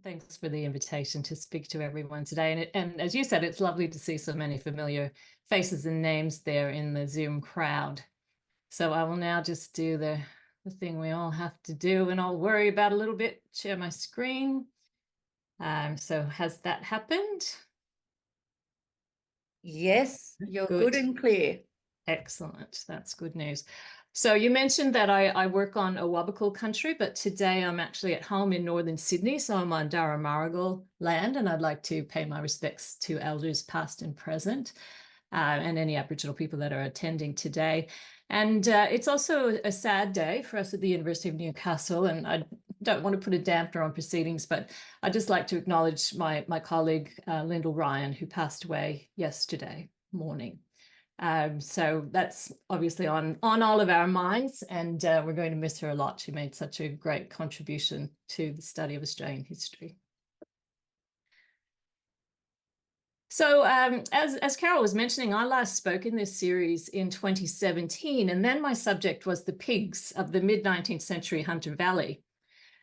Thanks for the invitation to speak to everyone today. And as you said, it's lovely to see so many familiar faces and names there in the Zoom crowd. So I will now just do the thing we all have to do, and I'll worry about a little bit, share my screen. So has that happened? Yes, you're good and clear. Excellent. That's good news. So you mentioned that I work on Awabakal country, but today I'm actually at home in northern Sydney. So I'm on Darramaragal land, and I'd like to pay my respects to elders past and present, and any Aboriginal people that are attending today. And it's also a sad day for us at the University of Newcastle, and I don't want to put a dampener on proceedings, but I'd just like to acknowledge my colleague, Lyndall Ryan, who passed away yesterday morning. So that's obviously on all of our minds, and we're going to miss her a lot. She made such a great contribution to the study of Australian history. So as Carol was mentioning, I last spoke in this series in 2017, and then my subject was the pigs of the mid-19th century Hunter Valley.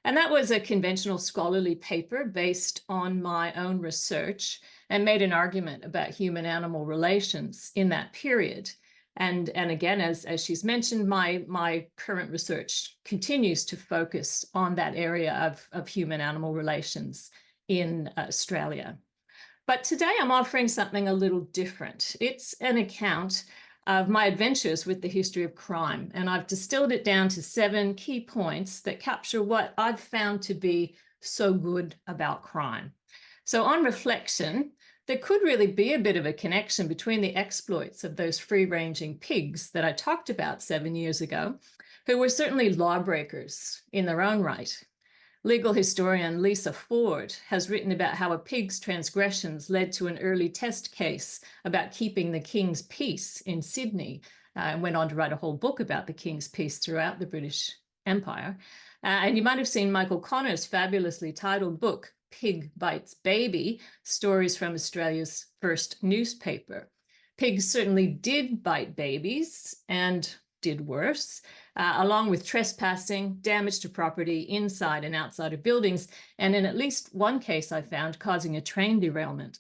And that was a conventional scholarly paper based on my own research and made an argument about human-animal relations in that period. And again, as she's mentioned, my current research continues to focus on that area of human-animal relations in Australia. But today I'm offering something a little different. It's an account of my adventures with the history of crime, and I've distilled it down to 7 key points that capture what I've found to be so good about crime. So on reflection, there could really be a bit of a connection between the exploits of those free-ranging pigs that I talked about 7 years ago, who were certainly lawbreakers in their own right. Legal historian Lisa Ford has written about how a pig's transgressions led to an early test case about keeping the king's peace in Sydney, and went on to write a whole book about the king's peace throughout the British Empire. And you might have seen Michael Connor's fabulously titled book, Pig Bites Baby, Stories from Australia's First Newspaper. Pigs certainly did bite babies and did worse, along with trespassing, damage to property inside and outside of buildings, and in at least one case I found, causing a train derailment.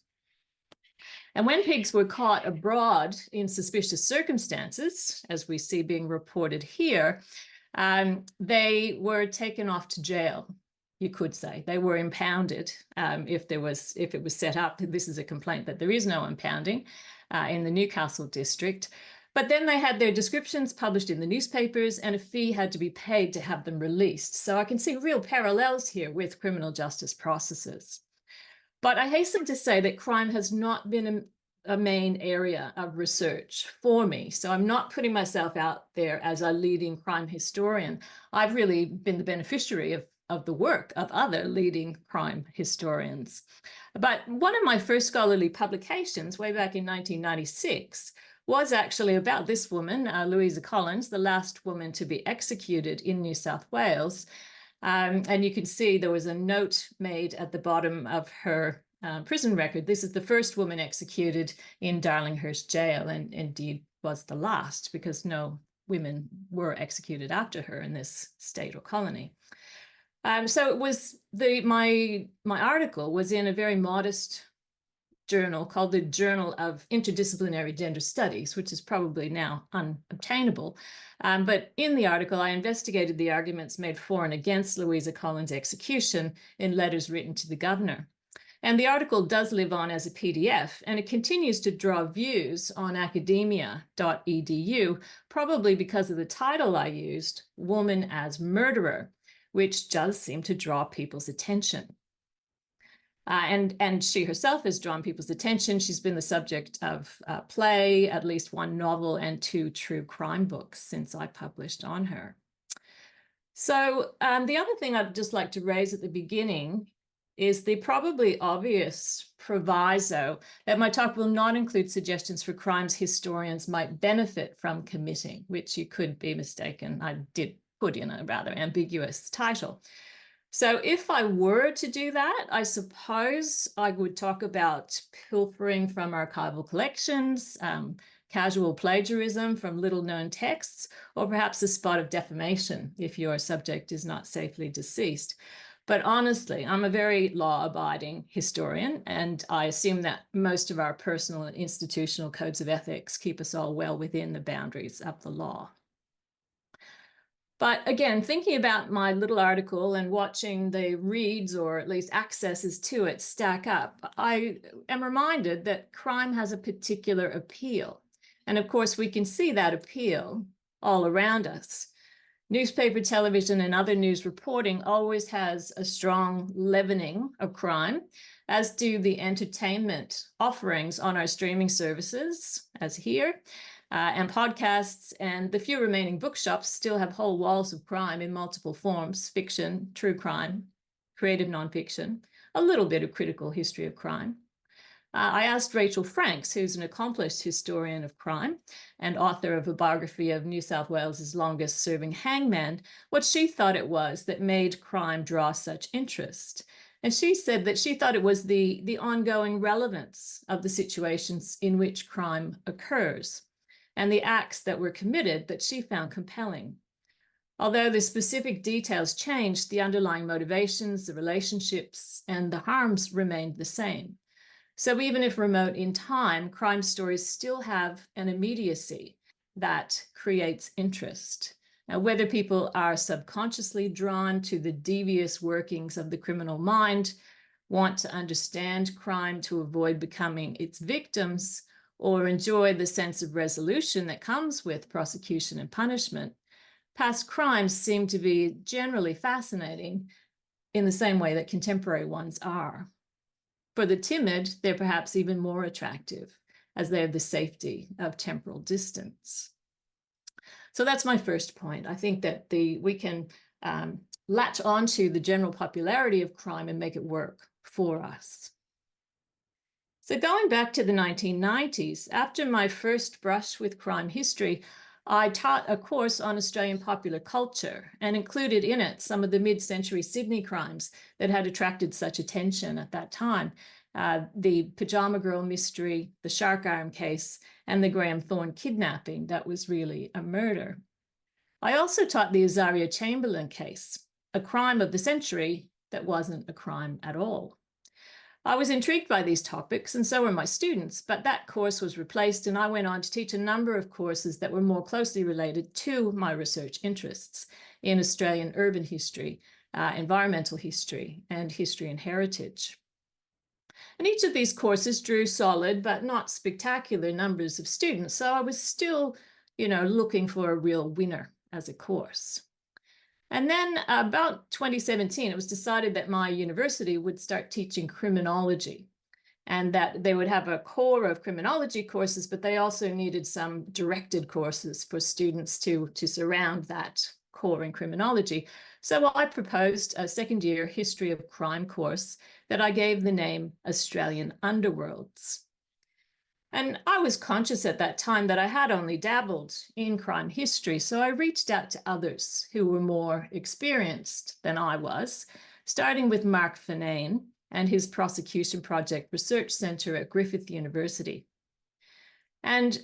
And when pigs were caught abroad in suspicious circumstances, as we see being reported here, they were taken off to jail, you could say. They were impounded if it was set up. This is a complaint that there is no impounding in the Newcastle district. But then they had their descriptions published in the newspapers, and a fee had to be paid to have them released. So I can see real parallels here with criminal justice processes. But I hasten to say that crime has not been a main area of research for me. So I'm not putting myself out there as a leading crime historian. I've really been the beneficiary of the work of other leading crime historians. But one of my first scholarly publications, way back in 1996, was actually about this woman, Louisa Collins, the last woman to be executed in New South Wales. And you can see there was a note made at the bottom of her prison record. This is the first woman executed in Darlinghurst Jail, and indeed was the last, because no women were executed after her in this state or colony. So it was my article was in a very modest journal called the Journal of Interdisciplinary Gender Studies, which is probably now unobtainable. But in the article, I investigated the arguments made for and against Louisa Collins' execution in letters written to the governor. And the article does live on as a PDF, and it continues to draw views on academia.edu, probably because of the title I used, Woman as Murderer, which does seem to draw people's attention. And she herself has drawn people's attention. She's been the subject of play, at least 1 novel, and 2 true crime books since I published on her. So the other thing I'd just like to raise at the beginning is the probably obvious proviso that my talk will not include suggestions for crimes historians might benefit from committing, which you could be mistaken. I did put in a rather ambiguous title. So if I were to do that, I suppose I would talk about pilfering from archival collections, casual plagiarism from little-known texts, or perhaps a spot of defamation if your subject is not safely deceased. But honestly, I'm a very law-abiding historian, and I assume that most of our personal and institutional codes of ethics keep us all well within the boundaries of the law. But again, thinking about my little article and watching the reads, or at least accesses to it, stack up, I am reminded that crime has a particular appeal. And of course, we can see that appeal all around us. Newspaper, television, and other news reporting always has a strong leavening of crime, as do the entertainment offerings on our streaming services, as here, and podcasts, and the few remaining bookshops still have whole walls of crime in multiple forms: fiction, true crime, creative nonfiction, a little bit of critical history of crime. I asked Rachel Franks, who's an accomplished historian of crime and author of a biography of New South Wales's longest serving hangman, what she thought it was that made crime draw such interest. And she said that she thought it was the ongoing relevance of the situations in which crime occurs and the acts that were committed that she found compelling. Although the specific details changed, the underlying motivations, the relationships, and the harms remained the same. So even if remote in time, crime stories still have an immediacy that creates interest. Now, whether people are subconsciously drawn to the devious workings of the criminal mind, want to understand crime to avoid becoming its victims, or enjoy the sense of resolution that comes with prosecution and punishment, past crimes seem to be generally fascinating in the same way that contemporary ones are. For the timid, they're perhaps even more attractive, as they have the safety of temporal distance. So that's my first point. I think that we can latch onto the general popularity of crime and make it work for us. So going back to the 1990s, after my first brush with crime history, I taught a course on Australian popular culture and included in it some of the mid-century Sydney crimes that had attracted such attention at that time. The Pajama Girl mystery, the Shark Arm case, and the Graham Thorne kidnapping that was really a murder. I also taught the Azaria Chamberlain case, a crime of the century that wasn't a crime at all. I was intrigued by these topics, and so were my students, but that course was replaced, and I went on to teach a number of courses that were more closely related to my research interests in Australian urban history, environmental history, and history and heritage. And each of these courses drew solid but not spectacular numbers of students, so I was still, looking for a real winner as a course. And then about 2017, it was decided that my university would start teaching criminology, and that they would have a core of criminology courses, but they also needed some directed courses for students to surround that core in criminology. So I proposed a second-year history of crime course that I gave the name Australian Underworlds. And I was conscious at that time that I had only dabbled in crime history, so I reached out to others who were more experienced than I was, starting with Mark Finane and his Prosecution Project Research Centre at Griffith University. And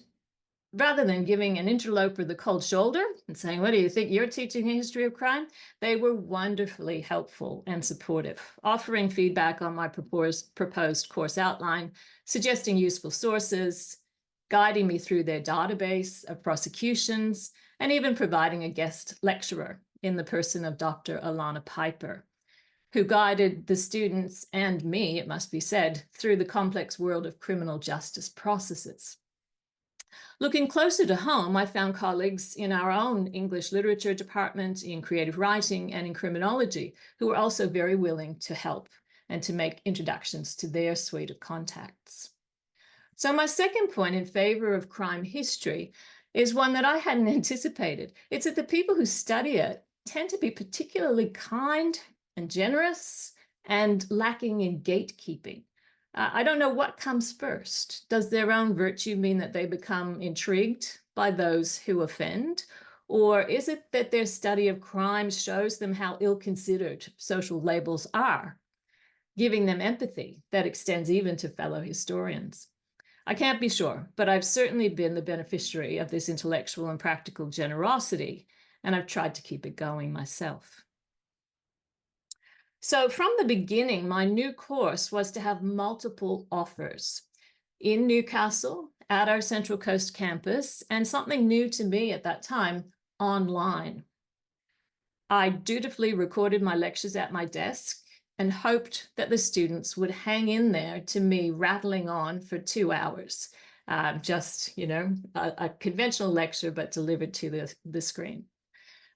rather than giving an interloper the cold shoulder and saying, "What do you think? You're teaching a history of crime?" they were wonderfully helpful and supportive, offering feedback on my proposed course outline, suggesting useful sources, guiding me through their database of prosecutions, and even providing a guest lecturer in the person of Dr. Alana Piper, who guided the students and me, it must be said, through the complex world of criminal justice processes. Looking closer to home, I found colleagues in our own English literature department, in creative writing, and in criminology, who were also very willing to help and to make introductions to their suite of contacts. So my second point in favor of crime history is one that I hadn't anticipated. It's that the people who study it tend to be particularly kind and generous and lacking in gatekeeping. I don't know what comes first. Does their own virtue mean that they become intrigued by those who offend? Or is it that their study of crime shows them how ill-considered social labels are, giving them empathy that extends even to fellow historians? I can't be sure, but I've certainly been the beneficiary of this intellectual and practical generosity, and I've tried to keep it going myself. So from the beginning, my new course was to have multiple offers in Newcastle, at our Central Coast campus, and something new to me at that time, online. I dutifully recorded my lectures at my desk and hoped that the students would hang in there to me rattling on for 2 hours. Just, a conventional lecture, but delivered to the screen.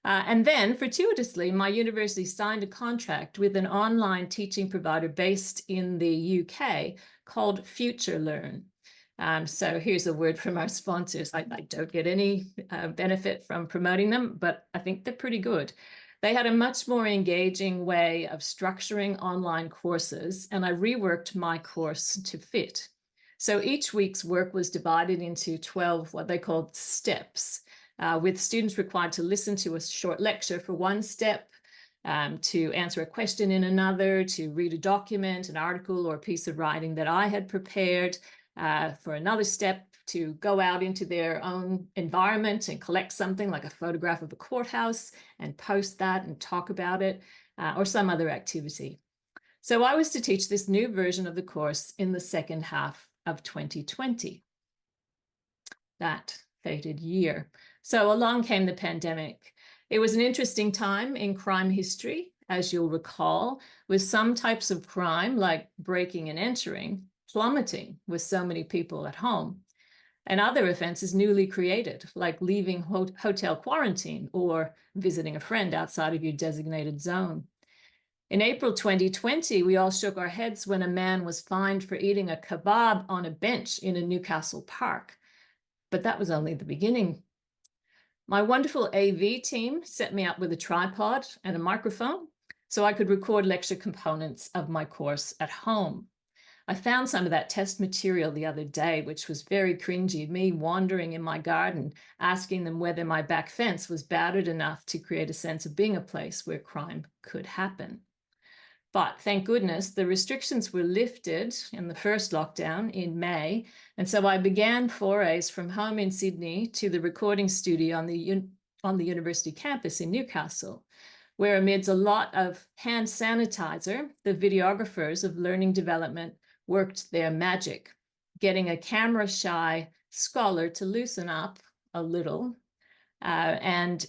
And then, fortuitously, my university signed a contract with an online teaching provider based in the UK called FutureLearn. So here's a word from our sponsors. I don't get any benefit from promoting them, but I think they're pretty good. They had a much more engaging way of structuring online courses, and I reworked my course to fit. So each week's work was divided into 12 what they called steps, with students required to listen to a short lecture for one step, to answer a question in another, to read a document, an article, or a piece of writing that I had prepared, for another step, to go out into their own environment and collect something like a photograph of a courthouse and post that and talk about it, or some other activity. So I was to teach this new version of the course in the second half of 2020. That fated year. So along came the pandemic. It was an interesting time in crime history, as you'll recall, with some types of crime, like breaking and entering, plummeting with so many people at home, and other offenses newly created, like leaving hotel quarantine or visiting a friend outside of your designated zone. In April 2020, we all shook our heads when a man was fined for eating a kebab on a bench in a Newcastle park. But that was only the beginning. My wonderful AV team set me up with a tripod and a microphone so I could record lecture components of my course at home. I found some of that test material the other day, which was very cringy, me wandering in my garden, asking them whether my back fence was battered enough to create a sense of being a place where crime could happen. But thank goodness the restrictions were lifted in the first lockdown in May. And so I began forays from home in Sydney to the recording studio on the university campus in Newcastle, where amidst a lot of hand sanitizer, the videographers of learning development worked their magic, getting a camera-shy scholar to loosen up a little, and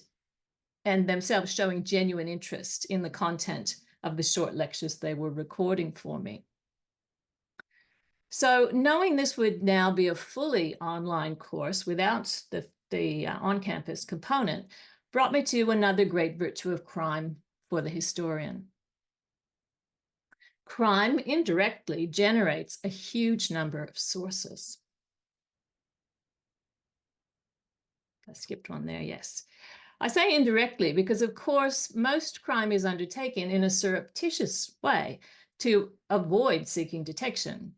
themselves showing genuine interest in the content of the short lectures they were recording for me. So knowing this would now be a fully online course without the on-campus component brought me to another great virtue of crime for the historian. Crime indirectly generates a huge number of sources. I skipped one there, yes. I say indirectly because, of course, most crime is undertaken in a surreptitious way to avoid detection,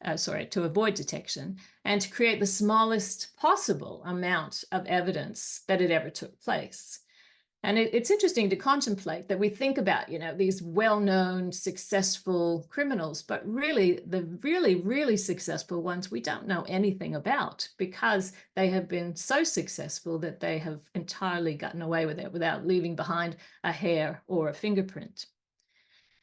and to create the smallest possible amount of evidence that it ever took place. And it's interesting to contemplate that we think about, these well-known, successful criminals, but really, the really successful ones we don't know anything about because they have been so successful that they have entirely gotten away with it without leaving behind a hair or a fingerprint.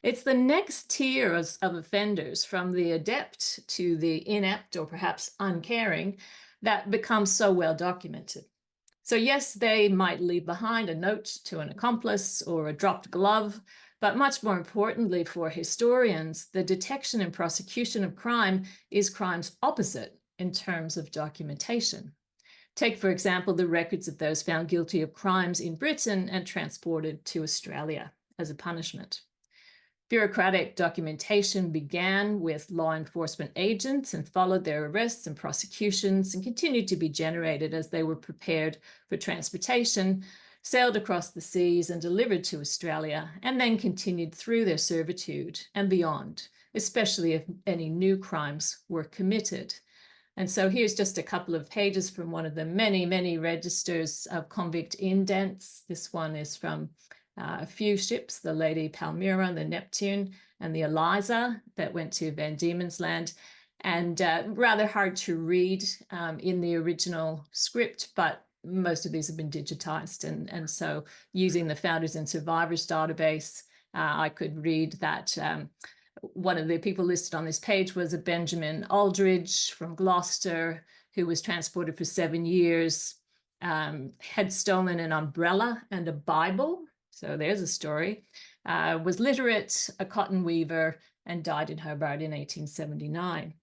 It's the next tier of offenders, from the adept to the inept or perhaps uncaring, that becomes so well documented. So yes, they might leave behind a note to an accomplice or a dropped glove, but much more importantly for historians, the detection and prosecution of crime is crime's opposite in terms of documentation. Take, for example, the records of those found guilty of crimes in Britain and transported to Australia as a punishment. Bureaucratic documentation began with law enforcement agents and followed their arrests and prosecutions and continued to be generated as they were prepared for transportation, sailed across the seas and delivered to Australia, and then continued through their servitude and beyond, especially if any new crimes were committed. And so here's just a couple of pages from one of the many registers of convict indents. This one is from a few ships, the Lady Palmyra, the Neptune, and the Eliza that went to Van Diemen's Land, and rather hard to read in the original script, but most of these have been digitized. And so using the Founders and Survivors database, I could read that one of the people listed on this page was a Benjamin Aldridge from Gloucester, who was transported for 7 years, had stolen an umbrella and a Bible. So there's a story. Was literate, a cotton weaver, and died in Hobart in 1879.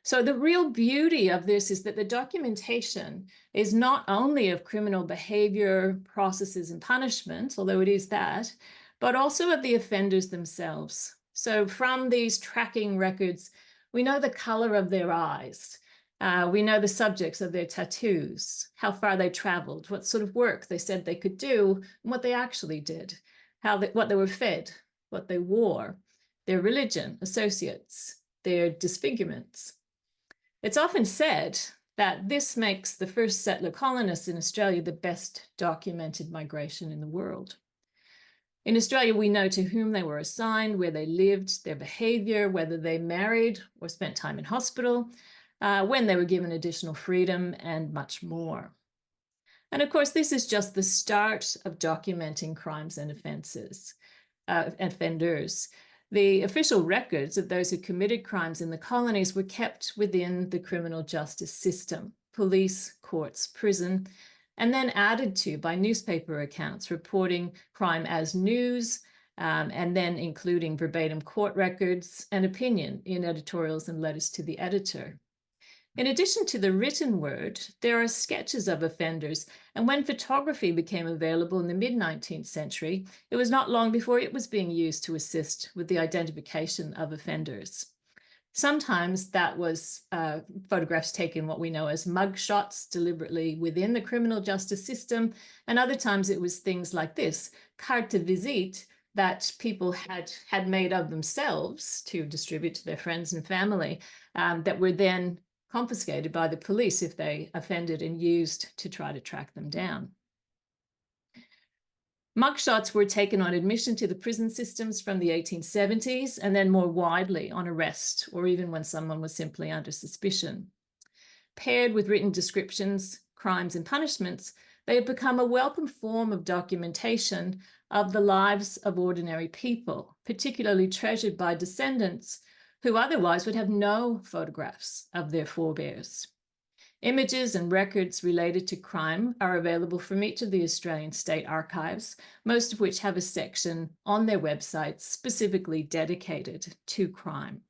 So the real beauty of this is that the documentation is not only of criminal behavior, processes, and punishment, although it is that, but also of the offenders themselves. So from these tracking records, we know the color of their eyes. We know the subjects of their tattoos, how far they traveled, what sort of work they said they could do, and what they actually did, what they were fed, what they wore, their religion, associates, their disfigurements. It's often said that this makes the first settler colonists in Australia the best documented migration in the world. In Australia, we know to whom they were assigned, where they lived, their behavior, whether they married or spent time in hospital, when they were given additional freedom, and much more. And of course, this is just the start of documenting crimes and offenders. The official records of those who committed crimes in the colonies were kept within the criminal justice system, police, courts, prison, and then added to by newspaper accounts reporting crime as news, and then including verbatim court records and opinion in editorials and letters to the editor. In addition to the written word, there are sketches of offenders, and when photography became available in the mid-19th century, it was not long before it was being used to assist with the identification of offenders. Sometimes that was photographs taken what we know as mug shots deliberately within the criminal justice system, and other times it was things like this, carte de visite, that people had made of themselves to distribute to their friends and family, that were then confiscated by the police if they offended and used to try to track them down. Mugshots were taken on admission to the prison systems from the 1870s and then more widely on arrest or even when someone was simply under suspicion. Paired with written descriptions, crimes, and punishments, they have become a welcome form of documentation of the lives of ordinary people, particularly treasured by descendants who otherwise would have no photographs of their forebears. Images and records related to crime are available from each of the Australian state archives, most of which have a section on their websites specifically dedicated to crime.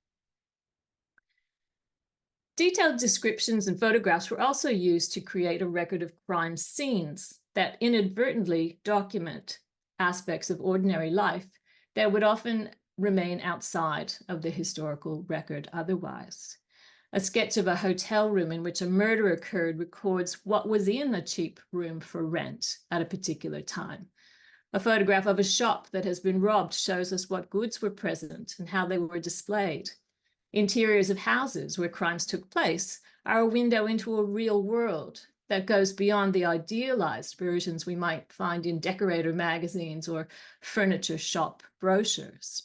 Detailed descriptions and photographs were also used to create a record of crime scenes that inadvertently document aspects of ordinary life that would often remain outside of the historical record otherwise. A sketch of a hotel room in which a murder occurred records what was in a cheap room for rent at a particular time. A photograph of a shop that has been robbed shows us what goods were present and how they were displayed. Interiors of houses where crimes took place are a window into a real world that goes beyond the idealized versions we might find in decorator magazines or furniture shop brochures.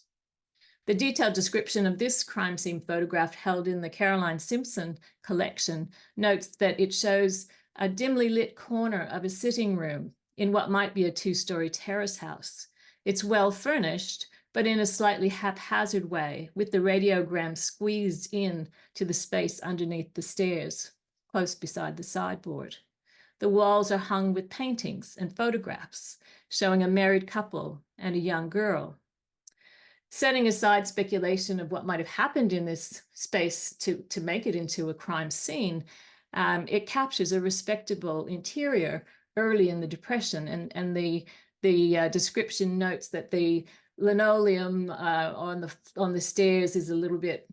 The detailed description of this crime scene photograph held in the Caroline Simpson collection notes that it shows a dimly lit corner of a sitting room in what might be a two-story terrace house. It's well furnished, but in a slightly haphazard way, with the radiogram squeezed in to the space underneath the stairs, close beside the sideboard. The walls are hung with paintings and photographs showing a married couple and a young girl. Setting aside speculation of what might have happened in this space to make it into a crime scene, it captures a respectable interior early in the Depression, and the description notes that the linoleum on the stairs is a little bit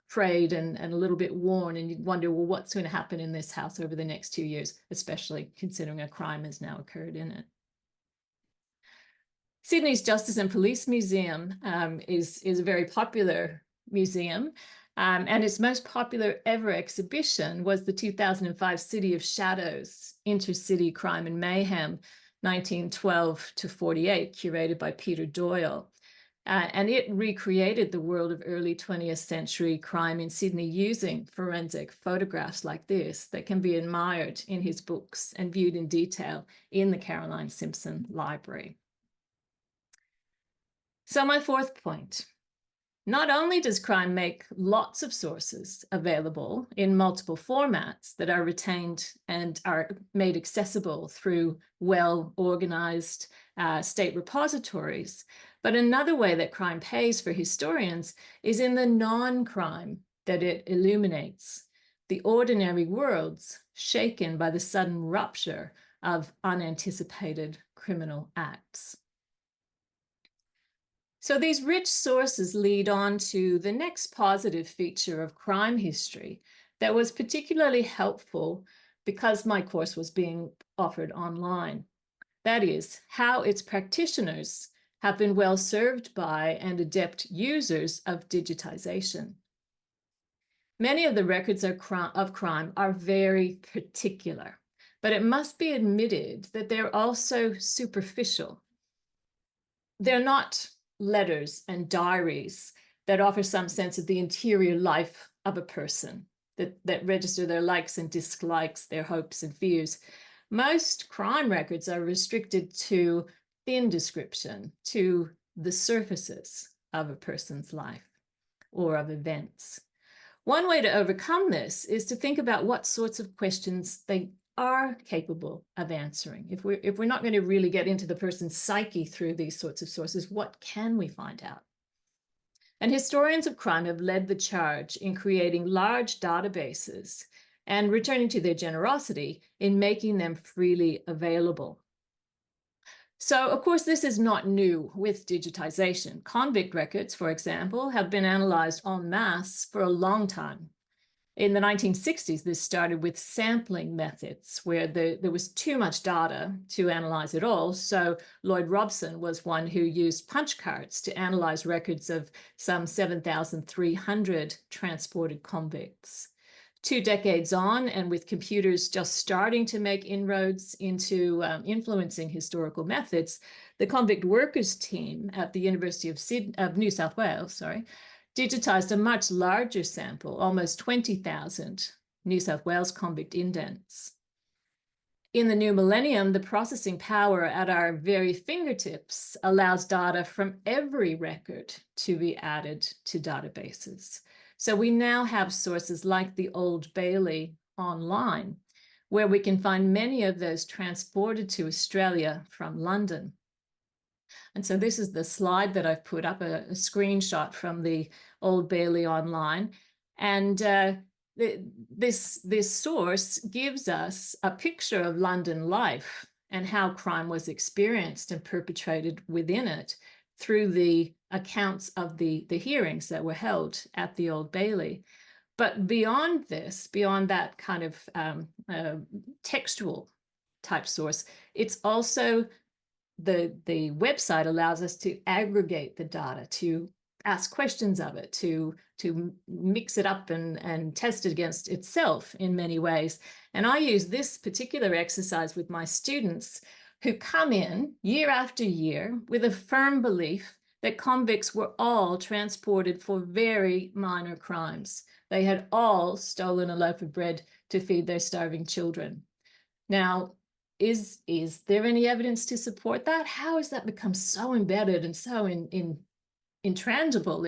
frayed and a little bit worn, and you'd wonder, well, what's going to happen in this house over the next 2 years, especially considering a crime has now occurred in it. Sydney's Justice and Police Museum is a very popular museum, and its most popular ever exhibition was the 2005 City of Shadows, Intercity Crime and Mayhem, 1912 to 48, curated by Peter Doyle. And it recreated the world of early 20th century crime in Sydney using forensic photographs like this that can be admired in his books and viewed in detail in the Caroline Simpson Library. So my fourth point, not only does crime make lots of sources available in multiple formats that are retained and are made accessible through well-organized state repositories, but another way that crime pays for historians is in the non-crime that it illuminates, the ordinary worlds shaken by the sudden rupture of unanticipated criminal acts. So these rich sources lead on to the next positive feature of crime history that was particularly helpful because my course was being offered online. That is, how its practitioners have been well served by and adept users of digitization. Many of the records of crime are very particular, but it must be admitted that they're also superficial. They're not letters and diaries that offer some sense of the interior life of a person, that register their likes and dislikes, their hopes and fears. Most crime records are restricted to thin description, to the surfaces of a person's life or of events. One way to overcome this is to think about what sorts of questions they are capable of answering. If we're not going to really get into the person's psyche through these sorts of sources, what can we find out? And historians of crime have led the charge in creating large databases and returning to their generosity in making them freely available. So, of course, this is not new with digitization. Convict records, for example, have been analyzed en masse for a long time. In the 1960s, this started with sampling methods where there was too much data to analyze it all. So Lloyd Robson was one who used punch cards to analyze records of some 7,300 transported convicts. 2 decades on, and with computers just starting to make inroads into influencing historical methods, the convict workers team at the University of New South Wales, digitized a much larger sample, almost 20,000 New South Wales convict indents. In the new millennium, the processing power at our very fingertips allows data from every record to be added to databases. So we now have sources like the Old Bailey online, where we can find many of those transported to Australia from London. And so this is the slide that I've put up, a screenshot from the Old Bailey online. And this source gives us a picture of London life and how crime was experienced and perpetrated within it through the accounts of the hearings that were held at the Old Bailey. But beyond this, beyond that kind of textual type source, it's also the website allows us to aggregate the data, to ask questions of it, to mix it up and test it against itself in many ways. And I use this particular exercise with my students who come in year after year with a firm belief that convicts were all transported for very minor crimes. They had all stolen a loaf of bread to feed their starving children. Now, is there any evidence to support that? How has that become so embedded and so intractable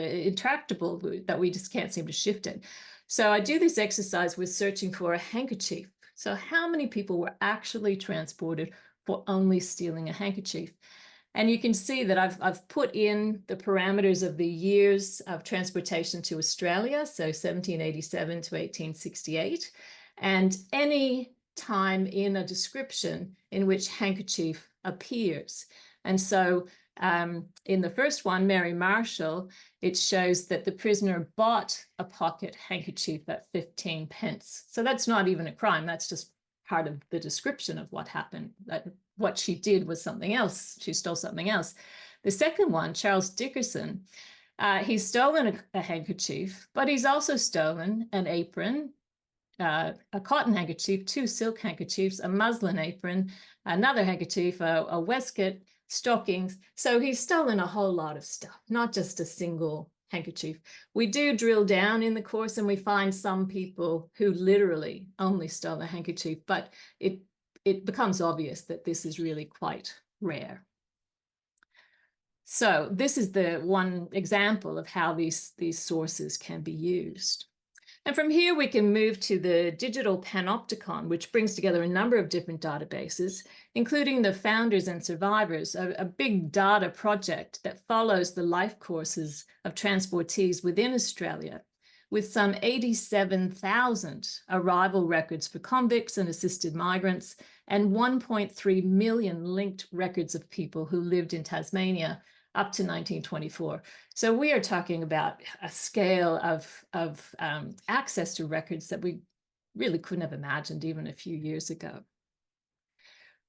that we just can't seem to shift it? So I do this exercise with searching for a handkerchief. So how many people were actually transported for only stealing a handkerchief? And you can see that I've put in the parameters of the years of transportation to Australia, so 1787 to 1868, and any time in a description in which handkerchief appears. And so in the first one, Mary Marshall, it shows that the prisoner bought a pocket handkerchief at 15 pence. So that's not even a crime. That's just part of the description of what happened. That what she did was something else. She stole something else. The second one, Charles Dickerson, he's stolen a handkerchief, but he's also stolen an apron, a cotton handkerchief, 2 silk handkerchiefs, a muslin apron, another handkerchief, a waistcoat, stockings. So he's stolen a whole lot of stuff, not just a single handkerchief. We do drill down in the course and we find some people who literally only stole a handkerchief, but it becomes obvious that this is really quite rare. So this is the one example of how these sources can be used. And from here, we can move to the digital panopticon, which brings together a number of different databases, including the founders and survivors, a big data project that follows the life courses of transportees within Australia, with some 87,000 arrival records for convicts and assisted migrants, and 1.3 million linked records of people who lived in Tasmania up to 1924. So we are talking about a scale of access to records that we really couldn't have imagined even a few years ago.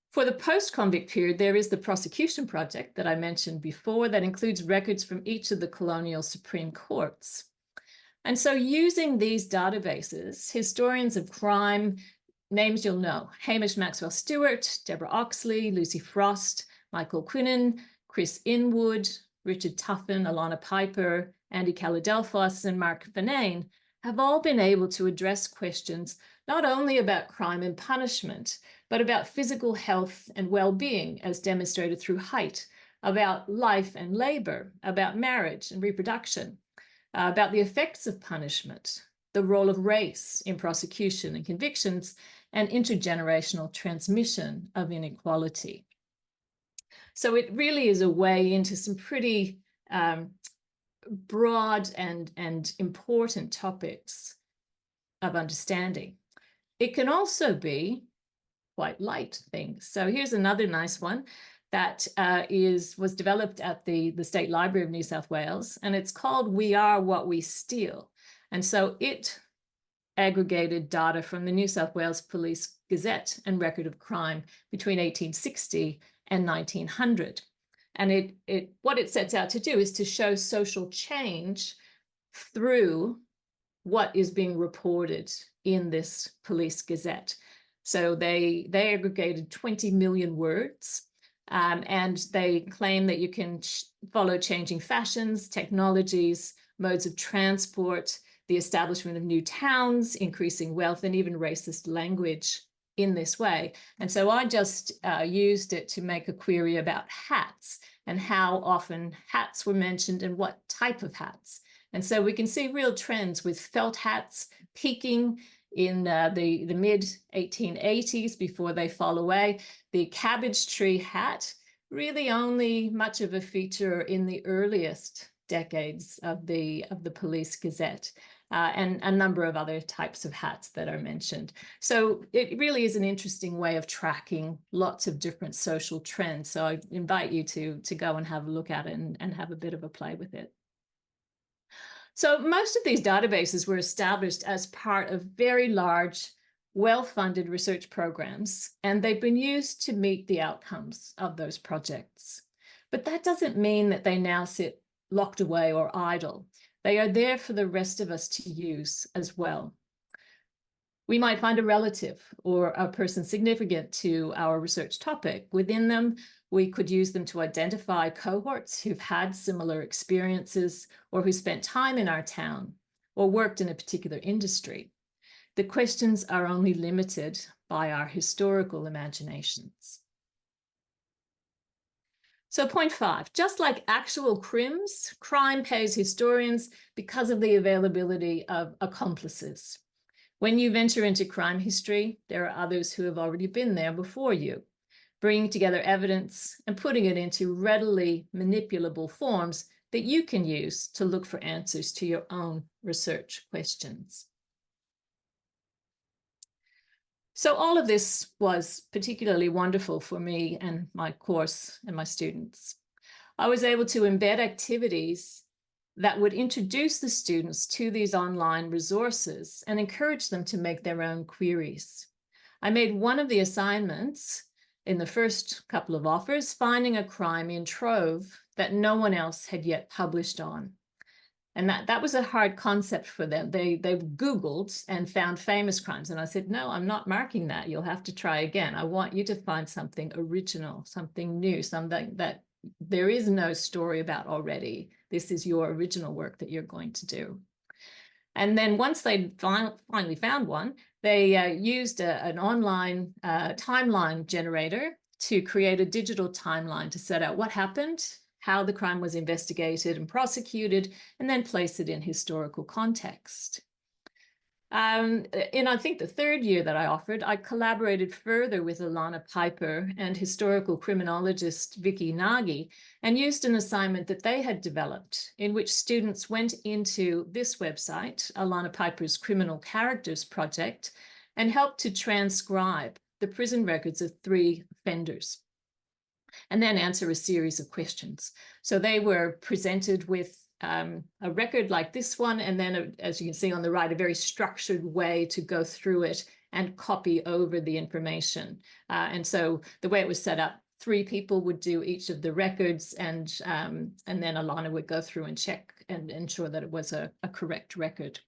For the post-convict period, there is the prosecution project that I mentioned before that includes records from each of the colonial Supreme Courts. And so using these databases, historians of crime, names you'll know, Hamish Maxwell Stewart, Deborah Oxley, Lucy Frost, Michael Quinnan, Chris Inwood, Richard Tuffin, Alana Piper, Andy Caladelphos, and Mark Finane have all been able to address questions not only about crime and punishment, but about physical health and well-being, as demonstrated through height, about life and labor, about marriage and reproduction, about the effects of punishment, the role of race in prosecution and convictions, and intergenerational transmission of inequality. So it really is a way into some pretty broad and important topics of understanding. It can also be quite light things. So here's another nice one that was developed at the State Library of New South Wales, and it's called We Are What We Steal. And so it aggregated data from the New South Wales Police Gazette and Record of Crime between 1860 and 1900. And what it sets out to do is to show social change through what is being reported in this Police Gazette. So they aggregated 20 million words, and they claim that you can follow changing fashions, technologies, modes of transport, the establishment of new towns, increasing wealth, and even racist language in this way. And so I just used it to make a query about hats and how often hats were mentioned and what type of hats. And so we can see real trends with felt hats peaking in the mid-1880s before they fall away. The cabbage tree hat, really only much of a feature in the earliest decades of the Police Gazette. And a number of other types of hats that are mentioned. So it really is an interesting way of tracking lots of different social trends. So I invite you to go and have a look at it and have a bit of a play with it. So most of these databases were established as part of very large, well-funded research programs, and they've been used to meet the outcomes of those projects. But that doesn't mean that they now sit locked away or idle. They are there for the rest of us to use as well. We might find a relative or a person significant to our research topic. Within them, we could use them to identify cohorts who've had similar experiences or who spent time in our town or worked in a particular industry. The questions are only limited by our historical imaginations. So point 5, just like actual crimes, crime pays historians because of the availability of accomplices. When you venture into crime history, there are others who have already been there before you, bringing together evidence and putting it into readily manipulable forms that you can use to look for answers to your own research questions. So all of this was particularly wonderful for me and my course and my students. I was able to embed activities that would introduce the students to these online resources and encourage them to make their own queries. I made one of the assignments in the first couple of offers, finding a crime in Trove that no one else had yet published on. And that was a hard concept for them. They Googled and found famous crimes. And I said, no, I'm not marking that. You'll have to try again. I want you to find something original, something new, something that there is no story about already. This is your original work that you're going to do. And then once they finally found one, they used an online timeline generator to create a digital timeline to set out what happened, how the crime was investigated and prosecuted, and then place it in historical context. In, I think, the third year that I offered, I collaborated further with Alana Piper and historical criminologist Vicky Nagy, and used an assignment that they had developed in which students went into this website, Alana Piper's Criminal Characters Project, and helped to transcribe the prison records of 3 offenders, and then answer a series of questions. So they were presented with a record like this one, and then, as you can see on the right, a very structured way to go through it and copy over the information. And so the way it was set up, 3 people would do each of the records, and then Alana would go through and check and ensure that it was a correct record.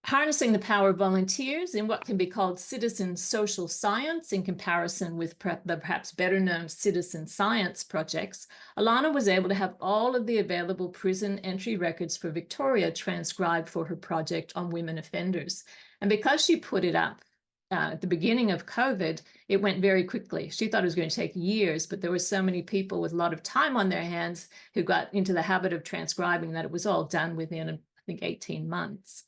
Harnessing the power of volunteers in what can be called citizen social science in comparison with the perhaps better known citizen science projects, Alana was able to have all of the available prison entry records for Victoria transcribed for her project on women offenders. And because she put it up at the beginning of COVID, it went very quickly. She thought it was going to take years, but there were so many people with a lot of time on their hands who got into the habit of transcribing that it was all done within, I think, 18 months.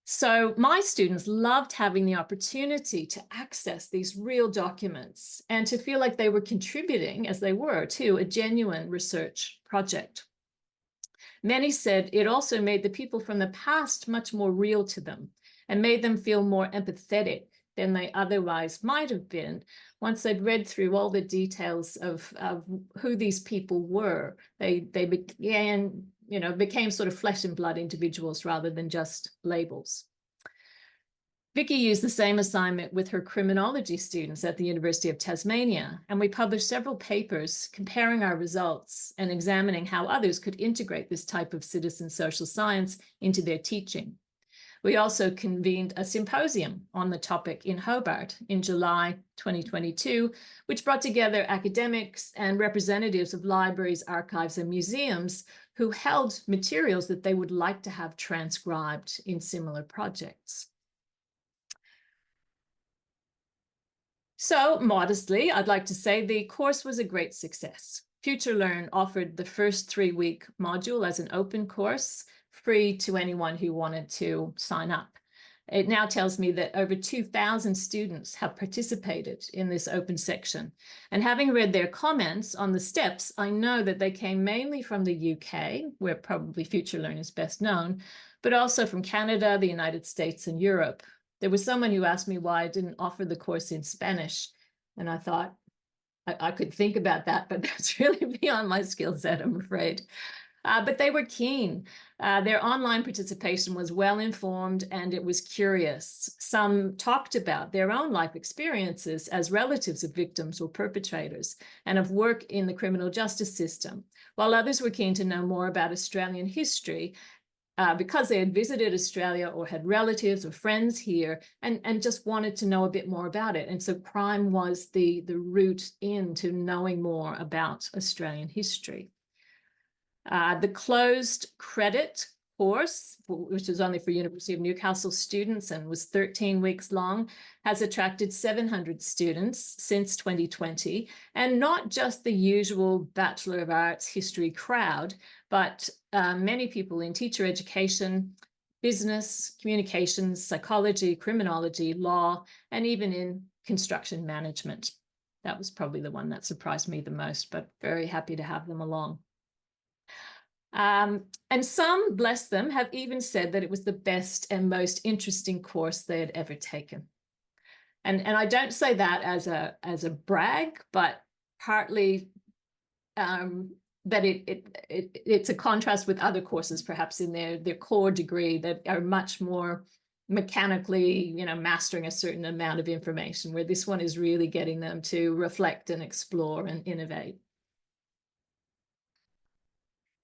So my students loved having the opportunity to access these real documents and to feel like they were contributing, as they were, to a genuine research project. Many said it also made the people from the past much more real to them and made them feel more empathetic than they otherwise might have been once they'd read through all the details of who these people were. They began, became sort of flesh and blood individuals rather than just labels. Vicky used the same assignment with her criminology students at the University of Tasmania, and we published several papers comparing our results and examining how others could integrate this type of citizen social science into their teaching. We also convened a symposium on the topic in Hobart in July 2022, which brought together academics and representatives of libraries, archives, and museums who held materials that they would like to have transcribed in similar projects. So modestly, I'd like to say the course was a great success. FutureLearn offered the first 3-week module as an open course, free to anyone who wanted to sign up. It now tells me that over 2,000 students have participated in this open section. And having read their comments on the steps, I know that they came mainly from the UK, where probably FutureLearn is best known, but also from Canada, the United States, and Europe. There was someone who asked me why I didn't offer the course in Spanish. And I thought, I could think about that, but that's really beyond my skill set, I'm afraid. But they were keen. Their online participation was well-informed and it was curious. Some talked about their own life experiences as relatives of victims or perpetrators and of work in the criminal justice system, while others were keen to know more about Australian history because they had visited Australia or had relatives or friends here and just wanted to know a bit more about it. And so crime was the route into knowing more about Australian history. The closed credit course, which is only for University of Newcastle students and was 13 weeks long, has attracted 700 students since 2020, and not just the usual Bachelor of Arts history crowd, but many people in teacher education, business, communications, psychology, criminology, law, and even in construction management. That was probably the one that surprised me the most, but very happy to have them along. And some, bless them, have even said that it was the best and most interesting course they had ever taken. And I don't say that as a brag, but partly that it's a contrast with other courses, perhaps in their core degree, that are much more mechanically, mastering a certain amount of information, where this one is really getting them to reflect and explore and innovate.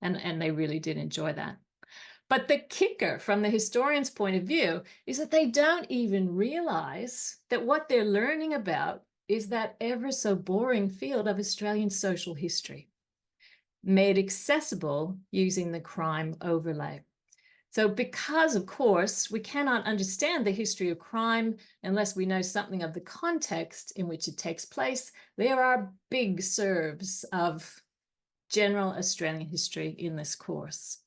And they really did enjoy that. But the kicker from the historian's point of view is that they don't even realize that what they're learning about is that ever so boring field of Australian social history, made accessible using the crime overlay. So because, of course, we cannot understand the history of crime unless we know something of the context in which it takes place, there are big serves of general Australian history in this course.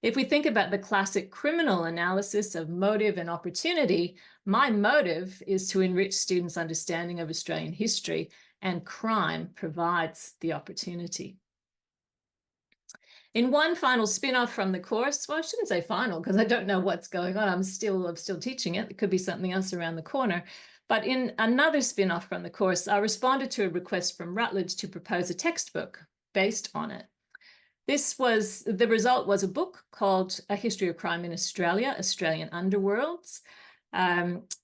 If we think about the classic criminal analysis of motive and opportunity, my motive is to enrich students' understanding of Australian history, and crime provides the opportunity. In one final spin-off from the course, well, I shouldn't say final because I don't know what's going on. I'm still teaching it. There could be something else around the corner. But in another spin-off from the course, I responded to a request from Rutledge to propose a textbook based on it. The result was a book called A History of Crime in Australia, Australian Underworlds.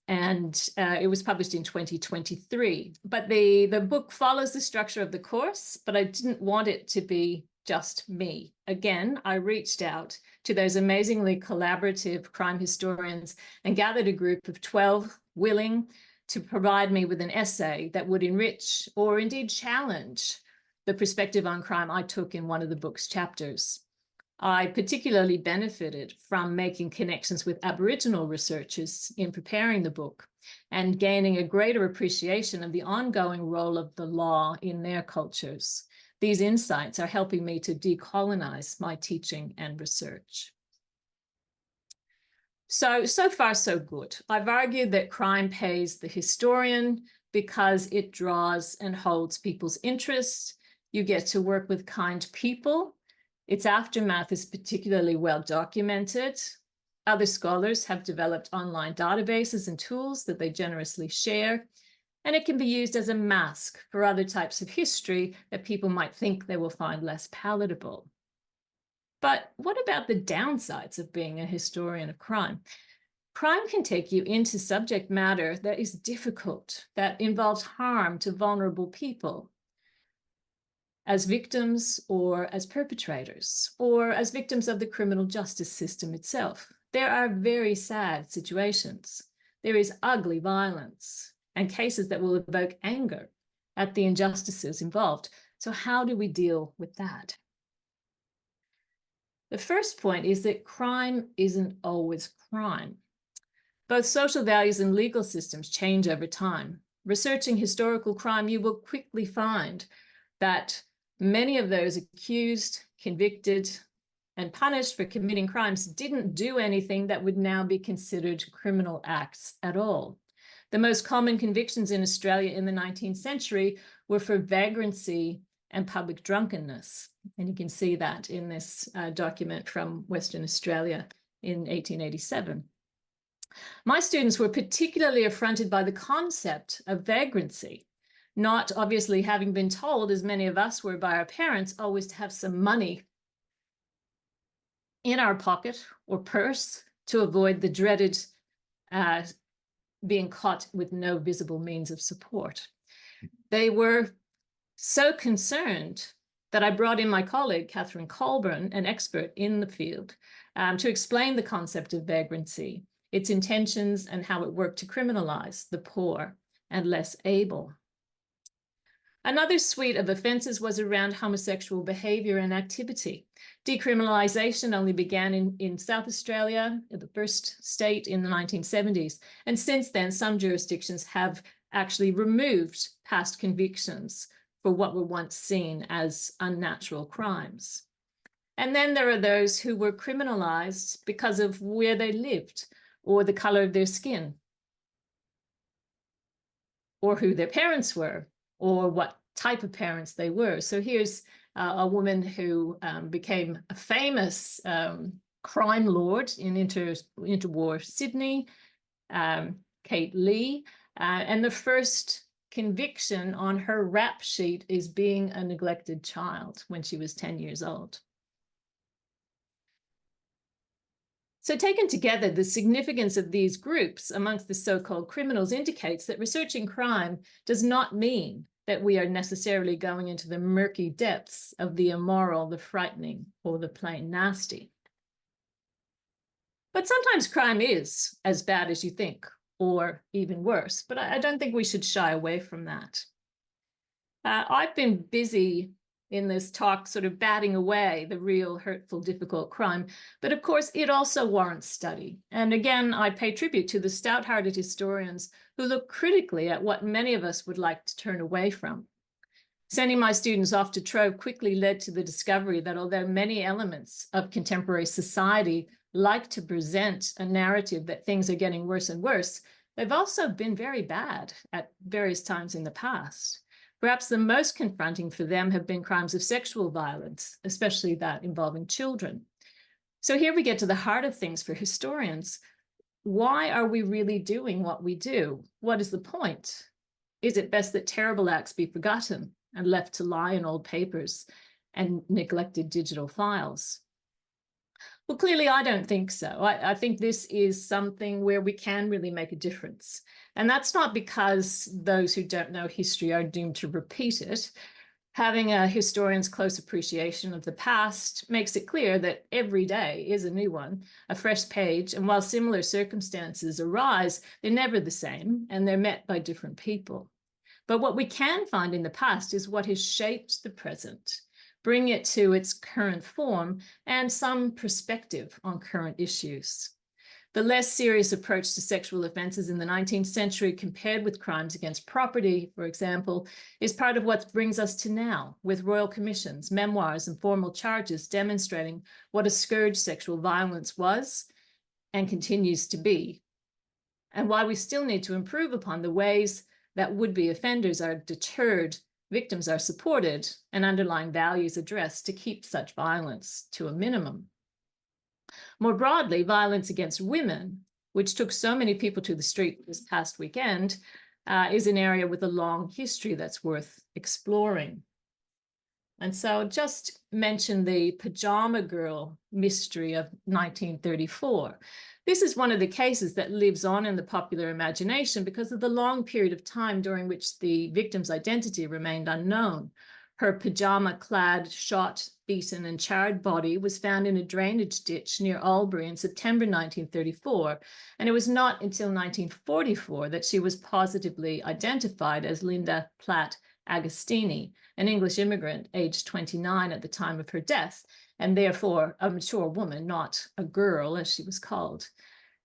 It was published in 2023. But the book follows the structure of the course, but I didn't want it to be just me. Again, I reached out to those amazingly collaborative crime historians and gathered a group of 12 willing to provide me with an essay that would enrich or indeed challenge the perspective on crime I took in one of the book's chapters. I particularly benefited from making connections with Aboriginal researchers in preparing the book and gaining a greater appreciation of the ongoing role of the law in their cultures. These insights are helping me to decolonize my teaching and research. So far, so good. I've argued that crime pays the historian because it draws and holds people's interest. You get to work with kind people. Its aftermath is particularly well documented. Other scholars have developed online databases and tools that they generously share. And it can be used as a mask for other types of history that people might think they will find less palatable. But what about the downsides of being a historian of crime? Crime can take you into subject matter that is difficult, that involves harm to vulnerable people, as victims or as perpetrators, or as victims of the criminal justice system itself. There are very sad situations. There is ugly violence and cases that will evoke anger at the injustices involved. So how do we deal with that? The first point is that crime isn't always crime. Both social values and legal systems change over time. Researching historical crime, you will quickly find that many of those accused, convicted, and punished for committing crimes didn't do anything that would now be considered criminal acts at all. The most common convictions in Australia in the 19th century were for vagrancy and public drunkenness. And you can see that in this document from Western Australia in 1887. My students were particularly affronted by the concept of vagrancy, not obviously having been told, as many of us were by our parents, always to have some money in our pocket or purse to avoid the dreaded being caught with no visible means of support. They were so concerned that I brought in my colleague, Catherine Colburn, an expert in the field, to explain the concept of vagrancy, its intentions, and how it worked to criminalize the poor and less able. Another suite of offences was around homosexual behaviour and activity. Decriminalisation only began in South Australia, the first state, in the 1970s. And since then, some jurisdictions have actually removed past convictions for what were once seen as unnatural crimes. And then there are those who were criminalised because of where they lived or the colour of their skin, or who their parents were, or what type of parents they were. So here's a woman who became a famous crime lord in interwar Sydney, Kate Lee, and the first conviction on her rap sheet is being a neglected child when she was 10 years old. So taken together, the significance of these groups amongst the so-called criminals indicates that researching crime does not mean that we are necessarily going into the murky depths of the immoral, the frightening, or the plain nasty. But sometimes crime is as bad as you think, or even worse, but I don't think we should shy away from that. I've been busy in this talk, sort of batting away the real hurtful, difficult crime. But of course, it also warrants study. And again, I pay tribute to the stout-hearted historians who look critically at what many of us would like to turn away from. Sending my students off to Trove quickly led to the discovery that although many elements of contemporary society like to present a narrative that things are getting worse and worse, they've also been very bad at various times in the past. Perhaps the most confronting for them have been crimes of sexual violence, especially that involving children. So here we get to the heart of things for historians. Why are we really doing what we do? What is the point? Is it best that terrible acts be forgotten and left to lie in old papers and neglected digital files? Well, clearly, I don't think so. I think this is something where we can really make a difference. And that's not because those who don't know history are doomed to repeat it. Having a historian's close appreciation of the past makes it clear that every day is a new one, a fresh page, and while similar circumstances arise, they're never the same, and they're met by different people. But what we can find in the past is what has shaped the present, bring it to its current form, and some perspective on current issues. The less serious approach to sexual offenses in the 19th century compared with crimes against property, for example, is part of what brings us to now, with royal commissions, memoirs, and formal charges demonstrating what a scourge sexual violence was and continues to be, and why we still need to improve upon the ways that would-be offenders are deterred, victims are supported, and underlying values addressed to keep such violence to a minimum. More broadly, violence against women, which took so many people to the street this past weekend, is an area with a long history that's worth exploring. And so just mention the pajama girl mystery of 1934. This is one of the cases that lives on in the popular imagination because of the long period of time during which the victim's identity remained unknown. Her pajama-clad, shot, beaten, and charred body was found in a drainage ditch near Albury in September 1934, and it was not until 1944 that she was positively identified as Linda Platt Agostini, an English immigrant aged 29 at the time of her death, and therefore a mature woman, not a girl, as she was called.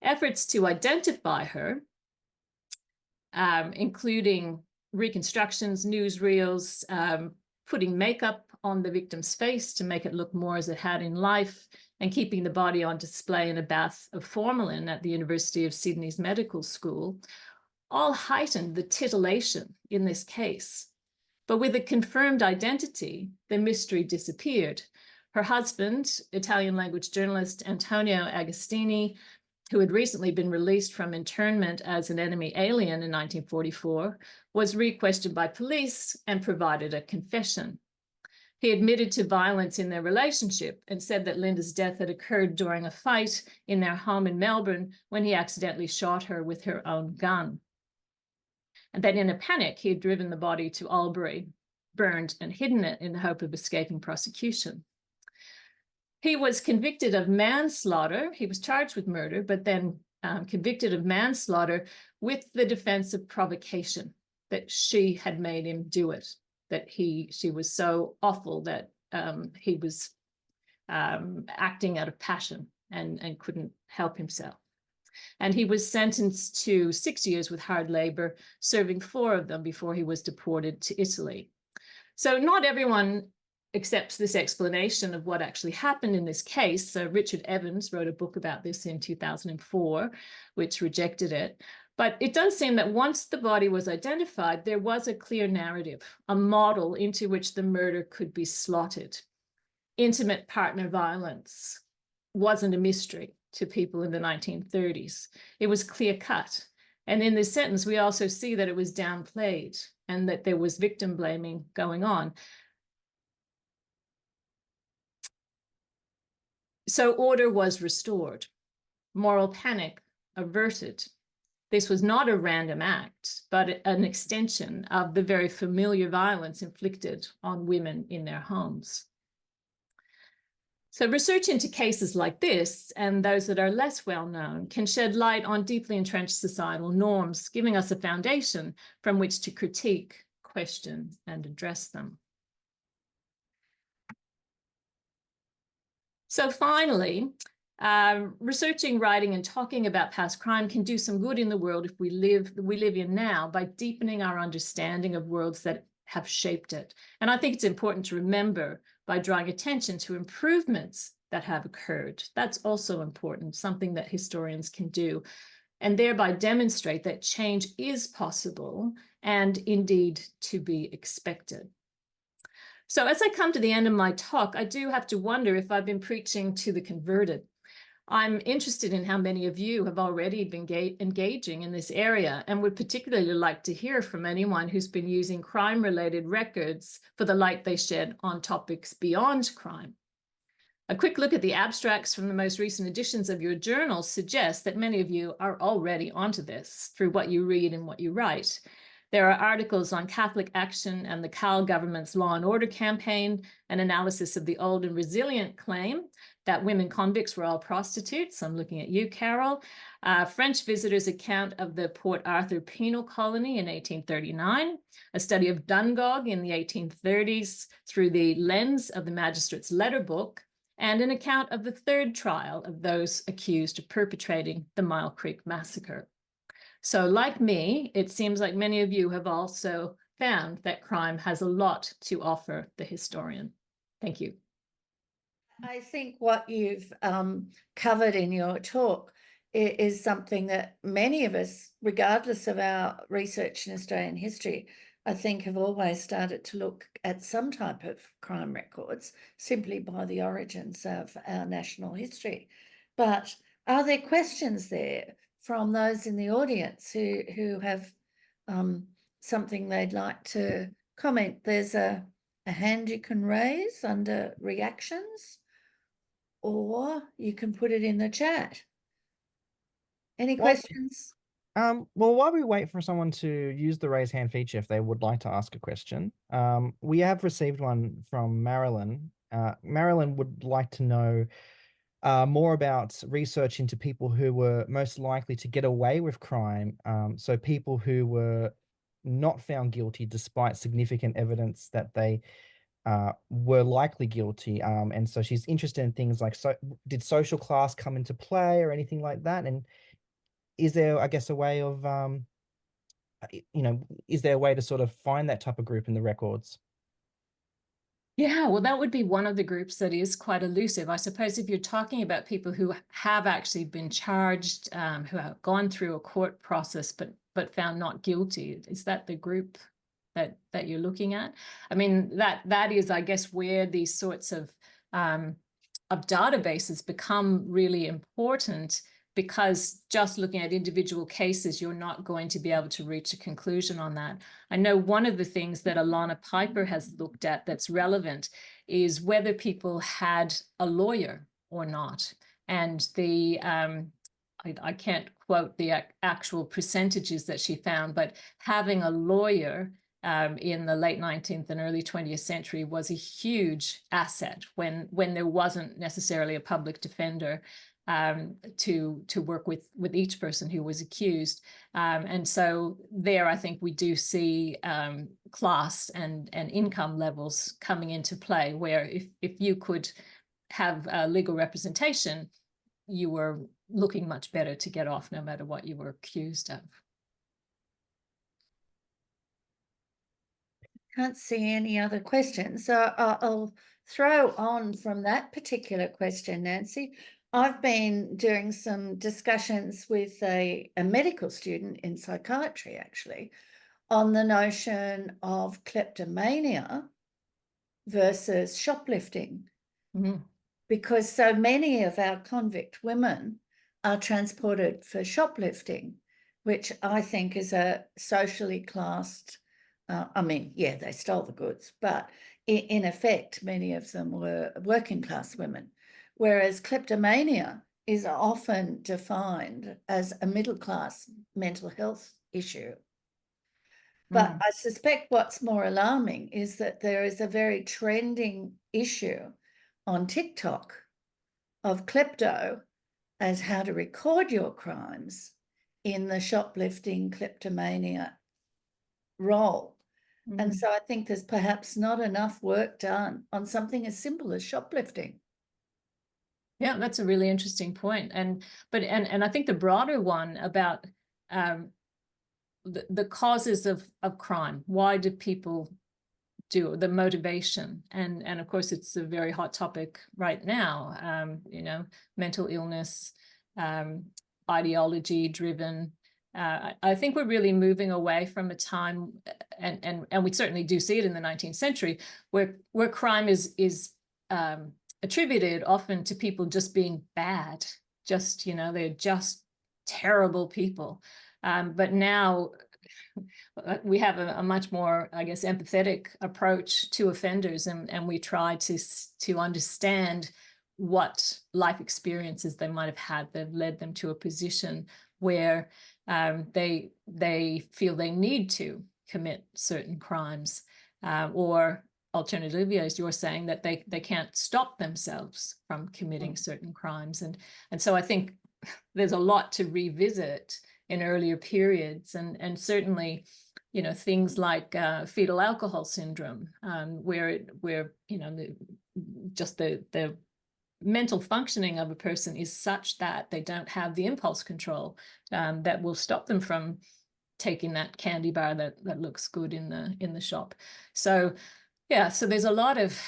Efforts to identify her, including reconstructions, newsreels, putting makeup on the victim's face to make it look more as it had in life, and keeping the body on display in a bath of formalin at the University of Sydney's medical school, all heightened the titillation in this case. But with a confirmed identity, the mystery disappeared. Her husband, Italian language journalist Antonio Agostini, who had recently been released from internment as an enemy alien in 1944, was re-questioned by police and provided a confession. He admitted to violence in their relationship and said that Linda's death had occurred during a fight in their home in Melbourne when he accidentally shot her with her own gun. And then in a panic, he had driven the body to Albury, burned and hidden it in the hope of escaping prosecution. He was convicted of manslaughter. He was charged with murder, but then convicted of manslaughter with the defense of provocation, that she had made him do it, that she was so awful that he was acting out of passion and couldn't help himself. And he was sentenced to 6 years with hard labor, serving 4 of them before he was deported to Italy. So not everyone accepts this explanation of what actually happened in this case. So Richard Evans wrote a book about this in 2004, which rejected it. But it does seem that once the body was identified, there was a clear narrative, a model into which the murder could be slotted. Intimate partner violence wasn't a mystery to people in the 1930s. It was clear-cut. And in this sentence, we also see that it was downplayed and that there was victim blaming going on. So order was restored, moral panic averted. This was not a random act, but an extension of the very familiar violence inflicted on women in their homes. So research into cases like this and those that are less well known can shed light on deeply entrenched societal norms, giving us a foundation from which to critique, question, and address them. So finally, researching, writing, and talking about past crime can do some good in the world if we live in now by deepening our understanding of worlds that have shaped it. And I think it's important to remember by drawing attention to improvements that have occurred. That's also important, something that historians can do, and thereby demonstrate that change is possible and indeed to be expected. So as I come to the end of my talk, I do have to wonder if I've been preaching to the converted. I'm interested in how many of you have already been engaging in this area, and would particularly like to hear from anyone who's been using crime-related records for the light they shed on topics beyond crime. A quick look at the abstracts from the most recent editions of your journal suggests that many of you are already onto this through what you read and what you write. There are articles on Catholic action and the Cal government's law and order campaign, an analysis of the old and resilient claim that women convicts were all prostitutes. I'm looking at you, Carol. French visitors' account of the Port Arthur penal colony in 1839, a study of Dungog in the 1830s through the lens of the magistrate's letter book, and an account of the third trial of those accused of perpetrating the Mile Creek Massacre. So like me, it seems like many of you have also found that crime has a lot to offer the historian. Thank you. I think what you've covered in your talk is something that many of us, regardless of our research in Australian history, I think have always started to look at some type of crime records simply by the origins of our national history. But are there questions there from those in the audience who have something they'd like to comment? There's a hand you can raise under reactions, or you can put it in the chat. Any questions? Well, while we wait for someone to use the raise hand feature, if they would like to ask a question, we have received one from Marilyn. Marilyn would like to know more about research into people who were most likely to get away with crime. So people who were not found guilty despite significant evidence that they were likely guilty. And so she's interested in things like, so did social class come into play or anything like that? And is there, I guess, a way of, is there a way to sort of find that type of group in the records? Yeah, well, that would be one of the groups that is quite elusive. I suppose if you're talking about people who have actually been charged, who have gone through a court process but found not guilty, is that the group that you're looking at? I mean, that is, I guess, where these sorts of databases become really important, because just looking at individual cases, you're not going to be able to reach a conclusion on that. I know one of the things that Alana Piper has looked at that's relevant is whether people had a lawyer or not. And I can't quote the actual percentages that she found, but having a lawyer in the late 19th and early 20th century was a huge asset when there wasn't necessarily a public defender to work with each person who was accused. And so there, I think we do see class and income levels coming into play, where if you could have legal representation, you were looking much better to get off no matter what you were accused of. Can't see any other questions. So I'll throw on from that particular question, Nancy. I've been doing some discussions with a medical student in psychiatry, actually, on the notion of kleptomania versus shoplifting. Mm-hmm. Because so many of our convict women are transported for shoplifting, which I think is a socially classed, they stole the goods, but in effect, many of them were working class women. Whereas kleptomania is often defined as a middle class mental health issue. But I suspect what's more alarming is that there is a very trending issue on TikTok of klepto as how to record your crimes in the shoplifting kleptomania role. And so I think there's perhaps not enough work done on something as simple as shoplifting. Yeah, that's a really interesting point. And I think the broader one about the causes of crime. Why do people do the motivation? And of course, it's a very hot topic right now. You know, mental illness, ideology driven. I think we're really moving away from a time, and we certainly do see it in the 19th century, where crime is attributed often to people just being bad, just, you know, they're just terrible people. But now we have a much more, I guess, empathetic approach to offenders, and we try to understand what life experiences they might have had that led them to a position where they feel they need to commit certain crimes, or alternatively, as you're saying, that they can't stop themselves from committing certain crimes. And so I think there's a lot to revisit in earlier periods, and certainly, you know, things like fetal alcohol syndrome, where you know, the mental functioning of a person is such that they don't have the impulse control that will stop them from taking that candy bar that looks good in the shop. So yeah, so there's a lot of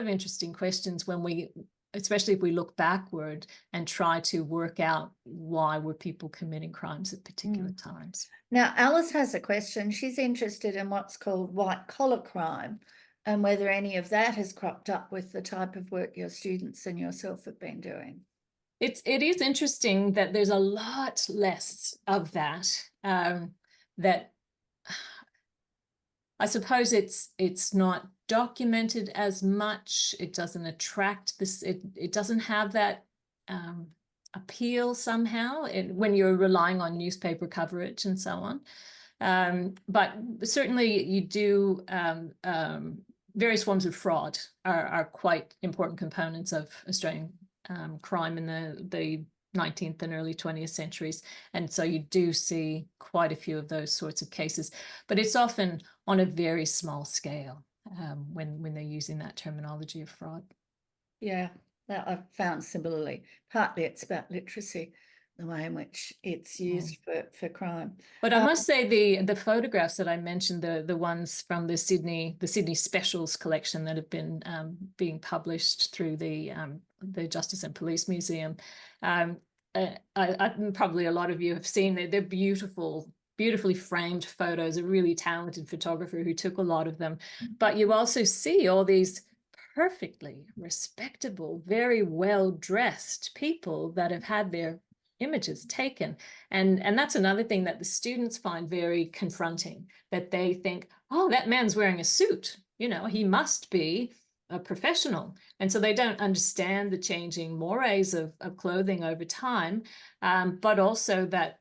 interesting questions when we, especially if we look backward and try to work out why were people committing crimes at particular times. Now, Alice has a question. She's interested in what's called white collar crime and whether any of that has cropped up with the type of work your students and yourself have been doing. It is interesting that there's a lot less of that. That I suppose it's not documented as much. It doesn't attract this. It doesn't have that appeal somehow when you're relying on newspaper coverage and so on. But certainly you do, various forms of fraud are quite important components of Australian crime in the 19th and early 20th centuries. And so you do see quite a few of those sorts of cases, but it's often on a very small scale when they're using that terminology of fraud. Yeah, that I've found similarly. Partly it's about literacy, the way in which it's used for crime. But I must say the photographs that I mentioned, the ones from the Sydney Specials collection that have been being published through the Justice and Police Museum, probably a lot of you have seen they're beautifully framed photos, a really talented photographer who took a lot of them. But you also see all these perfectly respectable, very well-dressed people that have had their images taken. And that's another thing that the students find very confronting, that they think, oh, that man's wearing a suit, you know, he must be a professional. And so they don't understand the changing mores of clothing over time, but also that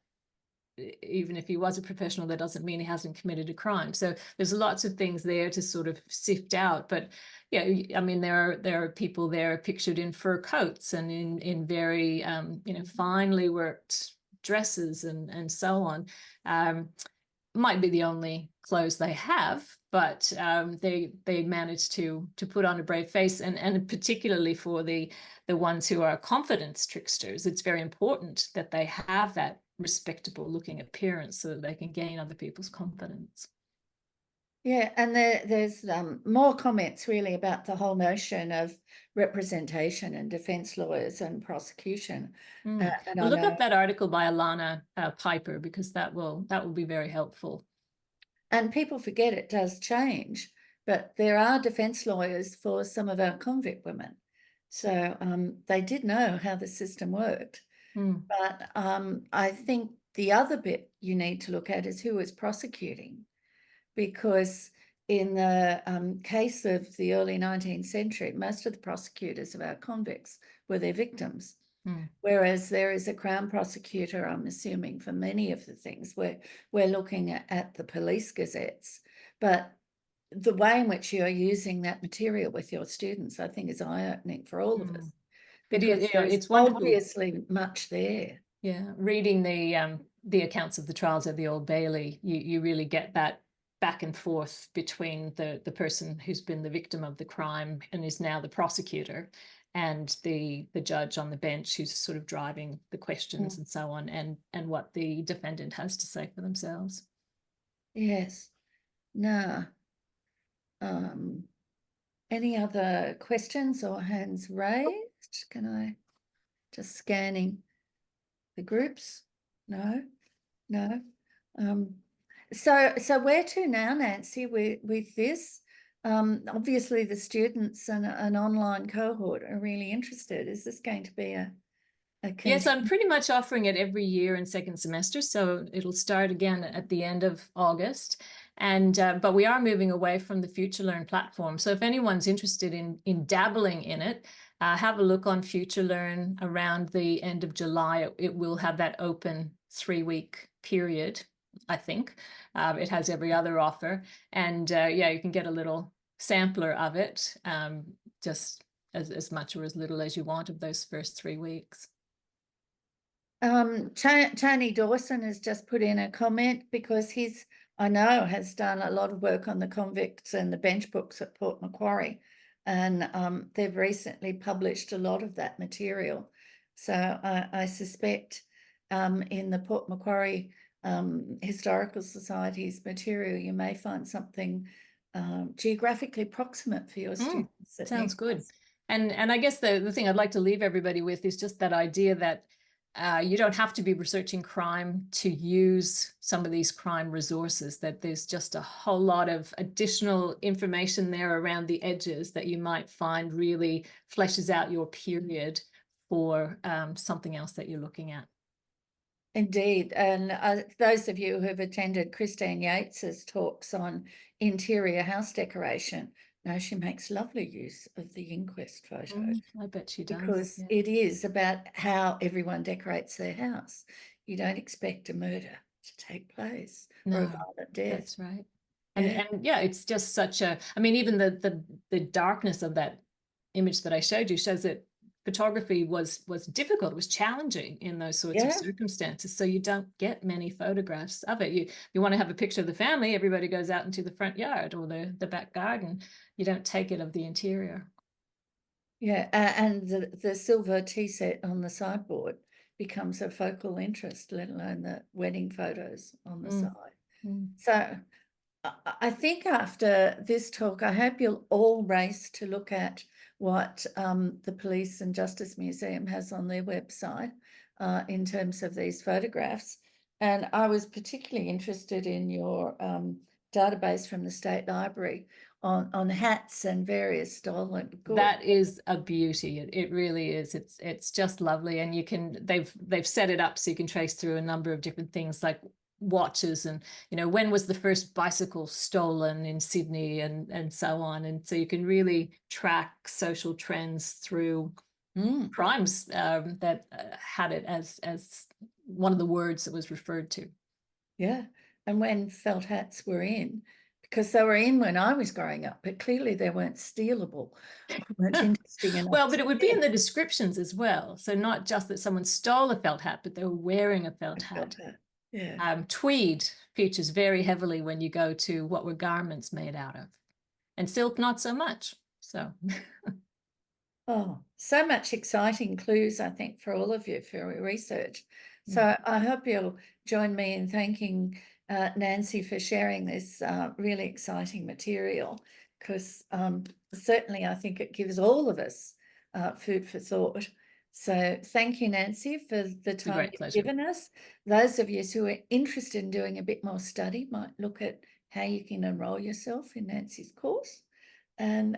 even if he was a professional, that doesn't mean he hasn't committed a crime. So there's lots of things there to sort of sift out. But yeah, I mean, there are people there pictured in fur coats and in very you know, finely worked dresses and so on. Might be the only clothes they have, but they manage to put on a brave face, and particularly for the ones who are confidence tricksters, it's very important that they have that respectable looking appearance so that they can gain other people's confidence. Yeah, and there's more comments really about the whole notion of representation and defense lawyers and prosecution. And look up that article by Alana Piper, because that will be very helpful. And people forget it does change, but there are defense lawyers for some of our convict women. So they did know how the system worked. But I think the other bit you need to look at is who is prosecuting, because in the case of the early 19th century, most of the prosecutors of our convicts were their victims. Whereas there is a Crown prosecutor, I'm assuming, for many of the things we're looking at the police gazettes. But the way in which you're using that material with your students, I think, is eye-opening for all of us. Because it's obviously much there. Yeah, reading the accounts of the trials at the Old Bailey, you really get that back and forth between the person who's been the victim of the crime and is now the prosecutor, and the judge on the bench who's sort of driving the questions and so on, and what the defendant has to say for themselves. Yes. Now, any other questions or hands raised? Can I just scanning the groups? No. So where to now, Nancy, with this? Obviously the students and an online cohort are really interested. Is this going to be a Yes, I'm pretty much offering it every year in second semester, so it'll start again at the end of August. And but we are moving away from the FutureLearn platform. So if anyone's interested in dabbling in it, have a look on FutureLearn around the end of July. It will have that open 3-week period, I think. It has every other offer. And yeah, you can get a little sampler of it, just as much or as little as you want of those first 3 weeks. Tony Dawson has just put in a comment because I know has done a lot of work on the convicts and the bench books at Port Macquarie, and they've recently published a lot of that material. So I suspect in the Port Macquarie Historical Society's material, you may find something geographically proximate for your students. Sounds good. And I guess the thing I'd like to leave everybody with is just that idea that you don't have to be researching crime to use some of these crime resources, that there's just a whole lot of additional information there around the edges that you might find really fleshes out your period for something else that you're looking at. Indeed. And those of you who have attended Christine Yates's talks on interior house decoration know she makes lovely use of the inquest photos. I bet she does. Because it is about how everyone decorates their house. You don't expect a murder to take place or a violent death. That's right. And yeah, it's just such a, I mean, even the darkness of that image that I showed you shows that photography was difficult. It was challenging in those sorts of circumstances. So you don't get many photographs of it. You want to have a picture of the family, everybody goes out into the front yard or the back garden. You don't take it of the interior. Yeah, and the silver tea set on the sideboard becomes a focal interest, let alone the wedding photos on the side. So I think after this talk, I hope you'll all race to look at what the Police and Justice Museum has on their website in terms of these photographs. And I was particularly interested in your database from the State Library on hats and various stolen goods. That is a beauty. It really is. It's just lovely, and you can they've set it up so you can trace through a number of different things like watches and when was the first bicycle stolen in Sydney and so on, and so you can really track social trends through crimes that had it as one of the words that was referred to. Yeah, and when felt hats were in, because they were in when I was growing up, but clearly they weren't stealable, weren't interesting enough. Well, but it would be in the descriptions as well. So not just that someone stole a felt hat, but they were wearing a felt hat. Yeah. Tweed features very heavily when you go to what were garments made out of, and silk not so much. So oh, so much exciting clues, I think, for all of you for your research. So I hope you'll join me in thanking Nancy for sharing this really exciting material, because certainly I think it gives all of us food for thought. So thank you, Nancy, for the time you've given us. Those of you who are interested in doing a bit more study might look at how you can enroll yourself in Nancy's course, and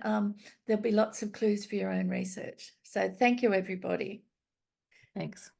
there'll be lots of clues for your own research. So thank you, everybody. Thanks.